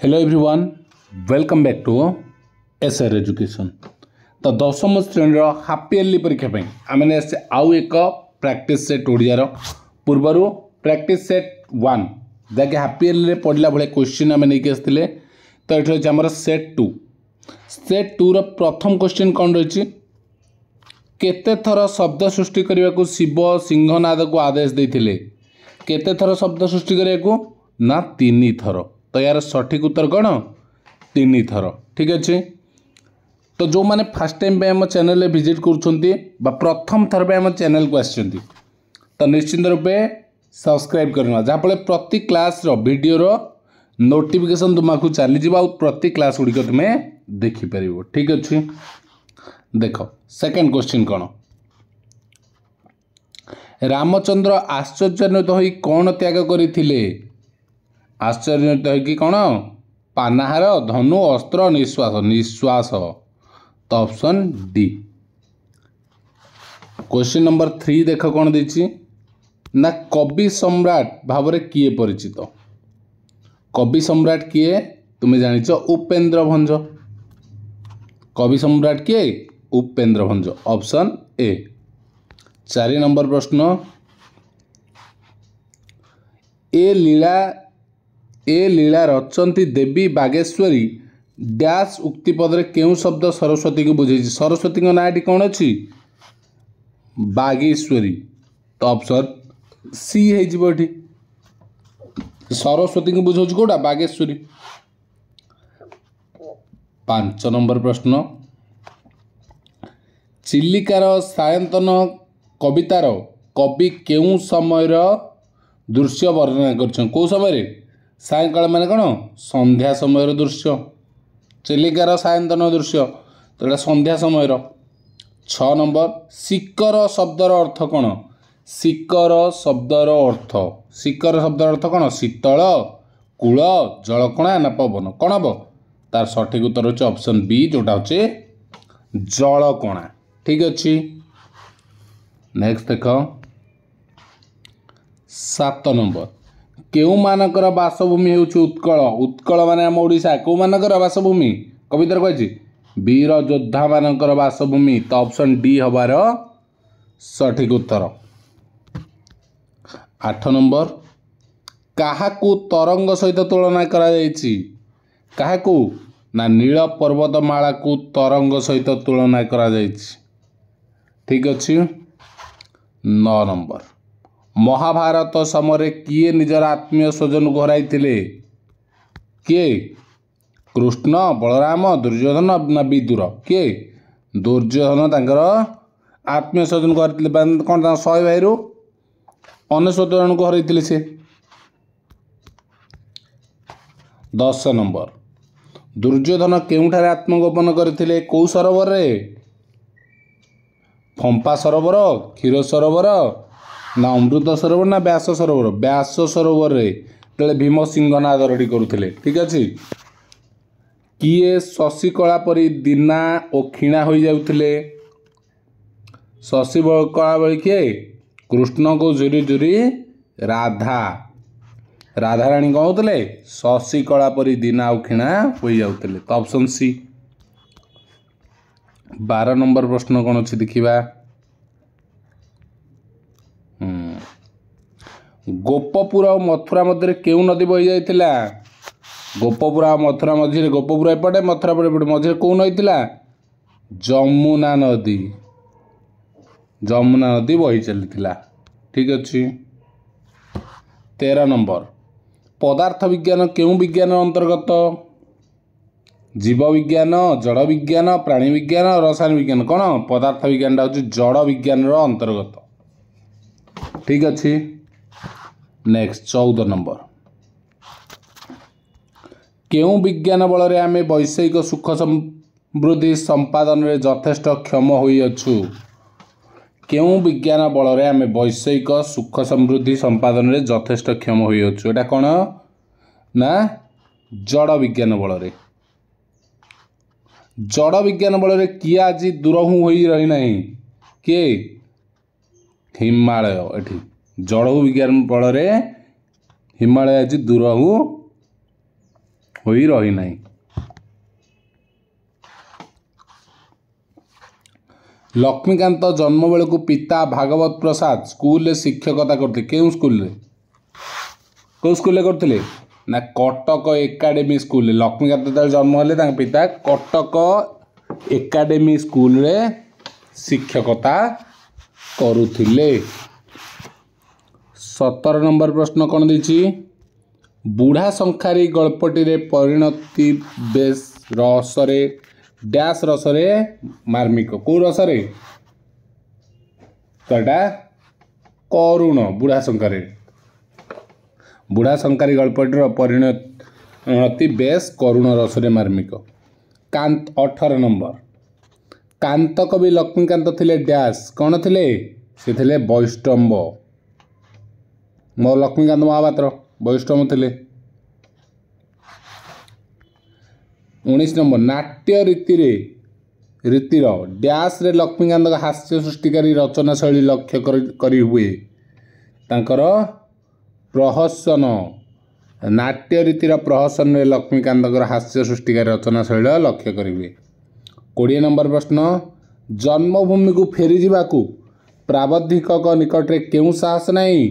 Hello everyone welcome back to SR education. तो दशम श्रेणी हाफ इयरली परीक्षा आम आउ एक प्रैक्टिस सेट ओडियार पूर्वर प्रैक्टिस सेट 1 जहाँकि हाफ इयरली पढ़ला भाई क्वेश्चन आम नहीं आसते। तो ये अच्छे आम सेट 2 प्रथम क्वेश्चन कौन रही केते थर शब्द सृष्टि करने को शिव सिंहनाद को आदेश देते केते थर शब्द सृष्टि करने को ना 3 थर। तो यार सठिक उत्तर कौन 3 थर। ठीक अच्छे। तो जो मैंने फास्ट टाइम पे आम चैनल विजिट कर प्रथम थर पे आम चैनल को आस तो निश्चिंत रूपे सब्सक्राइब करना जहाँफल प्रति क्लास वीडियो नोटिफिकेशन तुमको चली प्रति क्लास गुड़िक तुम्हें देखिपर। ठीक अच्छे। देख सेकेंड क्वेश्चन कौन रामचंद्र आश्चर्यान्वित हो कौन त्याग करते आश्चर्यान्वित हो कौन पानाहार धनु अस्त्र निश्वास तो ऑप्शन डी। क्वेश्चन नंबर 3 देख कौन देछि ना कवि सम्राट भाव में किए परिचित कवि सम्राट किए तुम्हें जानिच उपेन्द्र भंज। कवि सम्राट किए उपेन्द्र भंज ऑप्शन ए। 4 नंबर प्रश्न ए लीला रचंती देवी बागेश्वरी डैश उक्ति पदरे केउं शब्द सरस्वती को बुझे सरस्वती नाटी कौन अच्छी बागेश्वरी तो ऑप्शन सी हो सरस्वती को बुझाऊँ कौटा बागेश्वरी। 5 नंबर प्रश्न चिलिकार सायंतन कवितार कवि केउं समयर दृश्य वर्णना कर कौ समय सायंकाल माने कौन संध्या समय दृश्य चिलिकार सायंतन दृश्य तो ये संध्या समय। 6 नंबर शिकर शब्दर अर्थ कौन शिकर शब्दर अर्थ कौन शीतल कूल जलकणा ना पवन कौन हम तार सठिक उत्तर होचे ऑप्शन बी जोटा होचे जलकणा। ठीक अच्छे। नेक्स्ट देख 7 नंबर केउ मानकर बासभूमि होउछि उत्कल उत्कल माने हम ओडिशा केउ मानकर बासभूमि कवितार कहि वीर योद्धा मानकर बासभूमि तो ऑप्शन डी हबार सठिक उत्तर। 8 नंबर काहाकू तरंग सहित तुलना करा जायछि काहाकू ना नील पर्वतमाला को तरंग सहित तुलना करा जायछि। ठीक अच्छे। 9 नंबर महाभारत समय किए निजर आत्मीय स्वजन को हराई किए कृष्ण बलराम दुर्योधन ना विदुर किए दुर्योधन तांकर आत्मीय स्वजन को हराई कौन 100 भाई 99 जन को हराई से। 10 नंबर दुर्योधन केउठारे आत्मगोपन करथिले कौ सरोवर रे फंपा सरोवर क्षीर सरोवर ना अमृत सरोवर ना व्यास सरोवर रे तेरे भीम सिंहनाद रेडी करुले। ठीक अच्छे। किए शशि कला परी दीना और क्षीणा हो जाउथिले शशि कला बड़ी किए कृष्ण को जुरी जुरी राधाराणी कौन होते शशि कला परी दीना और क्षीणा हो जाउथिले तो ऑप्शन सी। 12 नंबर प्रश्न कौन अच्छी देखा गोपपुर और मथुरा मध्य केउ नदी बही जाइतिला गोपपुर और मथुरा मझे गोपपुर एपटे मथुरा पटे मझे कौ नई जमुना नदी बही चली। ठीक अच्छे। 13 नंबर पदार्थ विज्ञान केउ विज्ञान अंतर्गत जीव विज्ञान जड़ विज्ञान प्राणी विज्ञान रसायन विज्ञान कौन पदार्थ विज्ञान हूँ जड़ विज्ञान अंतर्गत। ठीक अच्छे। नेक्स्ट 14 नंबर केउ विज्ञान बल रे आमे वैषयिक सुख समृद्धि संपादन रे यथेष्ट क्षम होई अछु केउ विज्ञान बल रे आमे वैषयिक सुख समृद्धि संपादन रे यथेष्ट क्षम होई अछु एटा कौन ना जड़ विज्ञान बल रे जड़ विज्ञान बल रे किए आज दूरहू होई रही नहीं किए हिमालय एठी जड़ विज्ञान बल रे हिमालय आज दूरहू होई रही नहीं। लक्ष्मीकांत जन्म बेलू पिता भागवत प्रसाद स्कूल शिक्षकता करते क्यों स्कूल कौ स्कूल करते ना कटक एकाडेमी स्कूल। लक्ष्मीकांत जो जन्म हेले पिता कटक एकाडेमी स्कूल रे शिक्षकता करुथिले। 17 नंबर प्रश्न कौन देछि बुढ़ा संखारी गल्पटी रे परिणति बेस रसरे डैश रसरे मार्मिक कौ रसरे तोटा करुण बुढ़ा संखारी गल्पटी परिणति बेस करुण रसरे मार्मिक। कांत 18 नंबर कांत कवि लक्ष्मीकांत थिले डैश कौन थिले से थिले वैष्णव मो लक्ष्मीकांत महापात्र वैष्णव थिले। 19 नंबर नाट्य रीतिर डैश रे लक्ष्मीकांत हास्य सृष्टिकारी रचना शैली लक्ष्य करी हुए तांकर प्रहसन नाट्य रीतिर प्रहसन रे लक्ष्मीकांत हास्य सृष्टिकारी रचना शैली लक्ष्य करी हुए। 20 नंबर प्रश्न जन्मभूमि को फेरी जावाकू प्राबधिक निकट रे क्यों साहस नहीं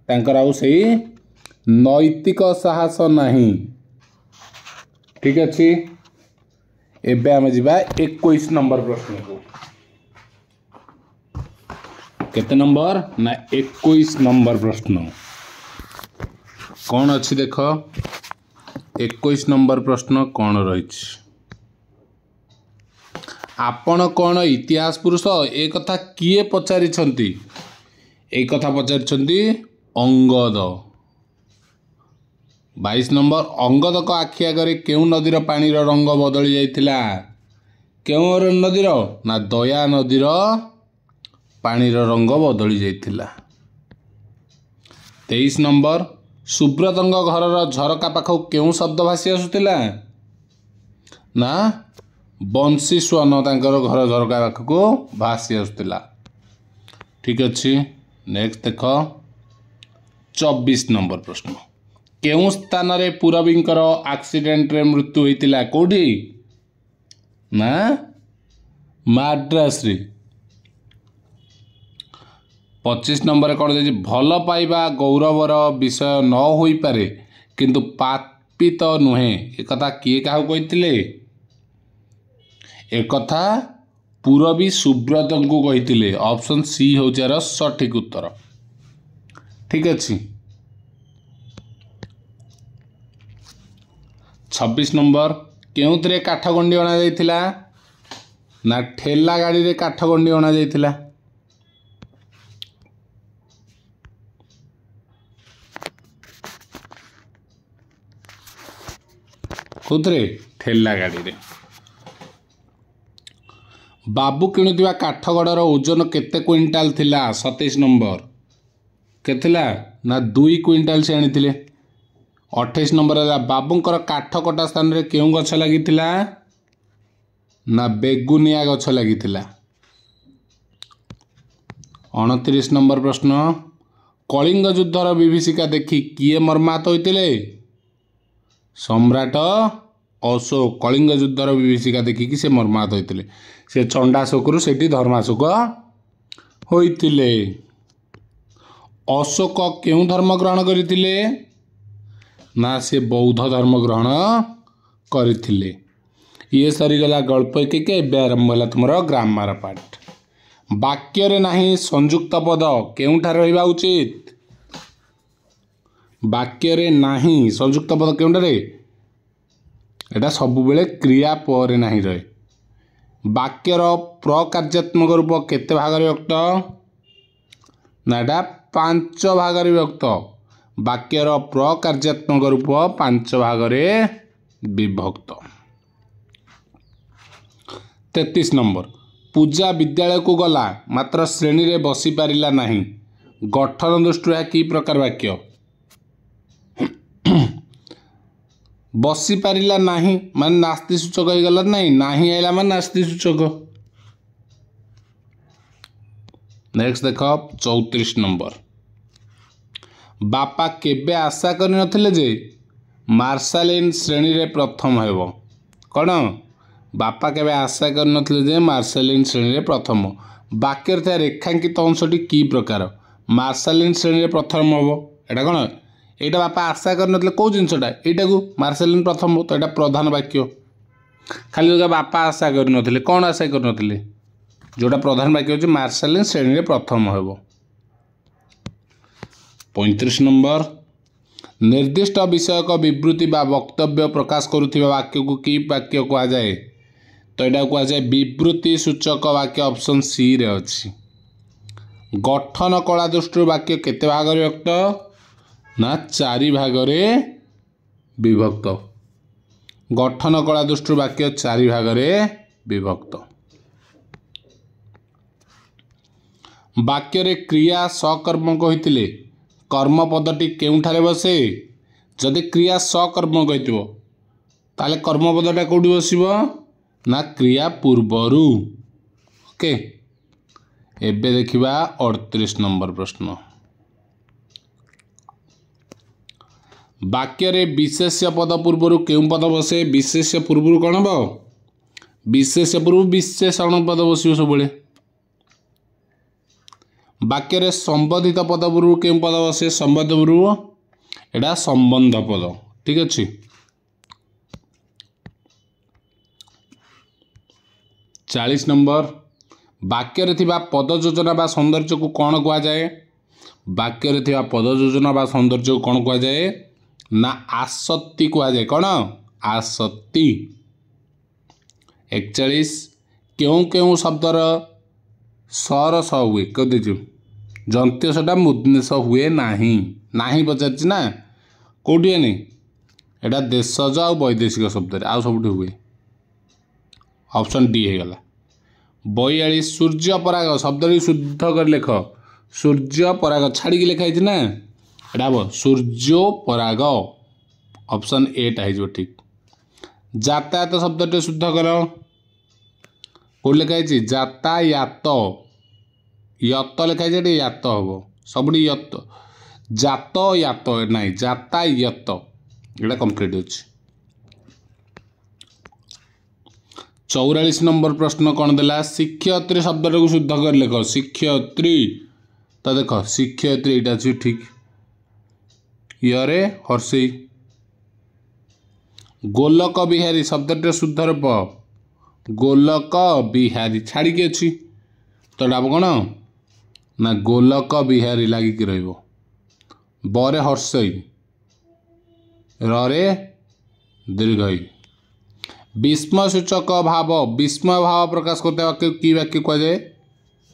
तांकर आउ सही नैतिक साहस नहीं। ठीक अच्छे एबे आम जा 21 नंबर प्रश्न को केते नंबर ना 21 नंबर प्रश्न कौन अच्छी देख 21 नंबर प्रश्न कौन रही आपण कौन इतिहास पुरुष ए कथा किए पचारिछंती ए कथा पचारिछंती अंगद। 22 नंबर अंगद को आखि आगे क्यों नदीर पानी रंग बदली जाइतिला क्यों नदीर ना दया नदीर पानी रंग बदली जाइतिला। 23 नंबर सुब्रतंग घर झरका पाखक क्यों शब्द भासी आसुतिला ना बंशी स्वन तांकर घर झरका पाखक भासी आसुतिला। ठीक अच्छे नेक्स्ट देख 24 नंबर प्रश्न केउं स्थान रे पुरबींकर एक्सीडेंट रे मृत्यु होइतिला कोठी ना माड्रास रे। 25 नंबर कौन दे भल पाइबा गौरवर विषय न होई पारे किंतु पापित नुहे एक कथा किए काहू कहितिले एक कथा पुरबी सुब्रत को कहितिले ऑप्शन सी होचार सठिक उत्तर। ठीक अच्छे 26 नंबर केउतरे काठ गंडी अणा जाइतिला ना ठेला गाड़ी रे काठ गंडी अणा जाइतिला। कोथरे ठेला गाड़ी रे। बाबू किणुथिबा काठगड़र ओजन केते क्विंटाल थिला 27 नंबर केथिला ना 2 क्विंटाल से आनिथिले। 28 नंबर बाबूंकर काठ कटा स्थान रे केउं गछ लागिथिला ना बेगुनिया गछ लागिथिला। 29 नंबर प्रश्न कलिंग युद्धर विभीषिका देखि किए मर्माहत होइतिले सम्राट अशोक कलिंग युद्धर विभीषिका देखिकी से मर्माहत होइतिले से चंडाशोकरू सेठी धर्माशोक होइतिले। अशोक केउं धर्म ग्रहण करथिले ना से बौद्ध धर्म ग्रहण करथिले। ये सरीगला गल्प के आरंभ होला तुमर ग्रामर पार्ट। वाक्य रे नाही संयुक्त पद केउंठा रहिबा उचित वाक्य रे नाही संयुक्त पद केउंठा रे एटा सब बेले क्रिया पर नाही रहे। वाक्यर प्रकार्यात्मक रूप केते भाग रे व्यक्त ना एटा 5 भाग रे व्यक्त वाक्यर प्रकार्यात्मक रूप 5 भाग रे विभक्त। 33 नंबर पूजा विद्यालय को गला मात्र श्रेणी रे बसी पारिला नहीं गठन दृष्टि की प्रकार वाक्य बसी पारिला नहीं मान नास्ति सूचक हो गला नहीं आइला मान नास्ति सूचक। नेक्स्ट देख 34 नंबर बापा केबे आशा कर नथिले जे मार्शालीन श्रेणी रे प्रथम हेब कौन बापा केबे आशा करनथिले जे मार्शालीन श्रेणी रे प्रथम वाक्य रे रेखांकित अंशटी की प्रकार मार्शालीन श्रेणी रे प्रथम हेब एटा कौन एटा बापा आशा करनथिले को जिंसटा एटा को मार्शालीन प्रथम तो एटा प्रधान वाक्य खाली जो बापा आशा करनथिले कौन आशा करनथिले जोटा प्रधान वाक्य होची मार्शालीन श्रेणी रे प्रथम हेब 35 नंबर निर्दिष्ट विषयक विवृत्ति बा वक्तव्य प्रकाश करुथिबा वाक्य को की वाक्य कहा जाए तो यहाँ कहा जाए विवृत्ति सूचक वाक्य ऑप्शन सी रे अछि गठन कला दृष्टि वाक्य केते भाग रे विभक्त ना 4 भाग रे विभक्त गठन कला दृष्टि वाक्य 4 भाग रे विभक्त वाक्य रे क्रिया सकर्मक होइतिले कर्म पदटी केउठारे बसे जदि क्रिया सकर्मक होइतिबो ताले कर्म पदटा कोठी बसिबो ना क्रिया पूर्वरु ओके एबे देखिबा 38 नंबर प्रश्न वाक्य रे विशेष्य पद पूर्वरु केउ पद बसे विशेष्य पूर्वरु कोन हबो विशेष्य पूर्व विशेषण पद बसिबो सबले वाक्य रे संबंधित पद पूर्व केउ पद बसे संबंध पूर्व एटा संबंध पद ठीक अछि 40 नंबर वाक्य रे थिबा पद योजना बा सौंदर्य को कोन कहा जाए वाक्य रे थिबा पद योजना बा सौंदर्य को कोन कहा जाए ना आसक्ति कहा जाए कोन आसक्ति 41 केउ केउ शब्दर सर स हुए कह दीजिए जंत्य सटा मुद्नेश हुए नाही नाही पचार ना कौटी नहीं एटा देशज आ वैदेशिक शब्द आउ सब हुए ऑप्शन डी है गला 42 सूर्य पराग शब्द शुद्ध कर लेख सूर्य पराग छाड़ी लिखाई ना एटा हम सूर्यो पराग ऑप्शन एटा है ठीक यातायात शब्द शुद्ध कर कौन लिखाई यातायात यत लिखाई यात हम सब यत जात यात ना यातायात एटा कंप्लीट अच्छे 44 नंबर प्रश्न कौन देला शिक्षयत्री शब्द को शुद्ध कर लेख शिक्षयत्री तो देख शिक्षयत्री यहाँ अच्छी ठीक ये हर्षई गोलक बिहारी शब्द शुद्ध रूप गोलक बिहारी छाड़ी की अच्छी तो डाब कौन ना गोलक बिहारी लगिक रे हर्षई रे दीर्घई विस्मय सूचक भाव विस्मय भाव प्रकाश करते वाक्य की वाक्य कह जाए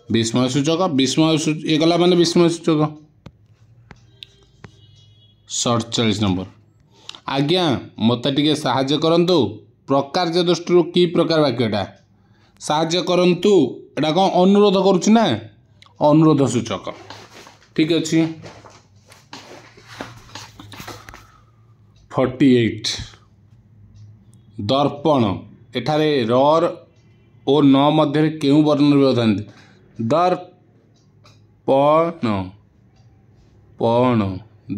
विस्मय सूचक विस्मय ये गला माने विस्मय सूचक 47 नंबर आज्ञा मत टे साहाय्य करंतु प्रकार दृष्टि की प्रकार वाक्यटा साहाय्य करंतु एटा कौन अनुरोध करुच्ची ना अनुरोध सूचक ठीक अच्छे 48 दर्पण एठारे रर और न मध्य केउ वर्ण व्यवधान दर्पण पण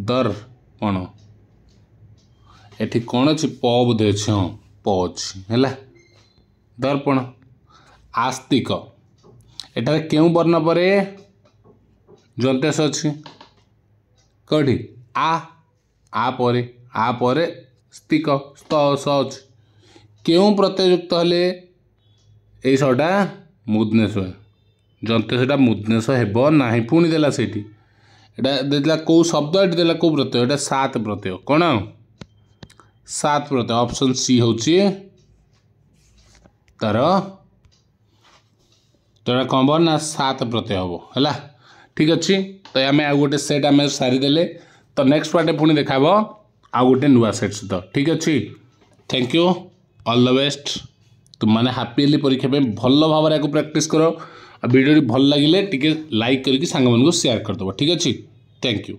दर्पण एठी कौन अच्छी प बोधे अच्छे हाँ प अच्छी है दर्पण आस्तिक एठारे केउ वर्ण पर जंतेश अच्छी कौटी आ परे स्तिक स्त स अच्छी केउ प्रत्ययुक्त हेले ये सटा मुदनेश जंतेशटा मुदनेश हेब ना पुणी देला सेठी एटा देला को शब्द एटी देला को प्रत्यय एटा सात प्रत्यय कौन सात प्रत्यय ऑप्शन सी होची तार तो कौन हम ना सात प्रत्यय हम है ठीक अच्छे तो आम आ गोटे सेट आम सारीदे तो नेक्स्ट पार्ट पुणी देखा आ गोटे नुआ सेट सहित ठीक अच्छे thank you all the best तुम मैंने हापीली परीक्षा में भल भाव में प्रैक्टिस करो वीडियो भल लगे टी लाइक करके सांग को शेयर करदेव ठीक अच्छे थैंक यू।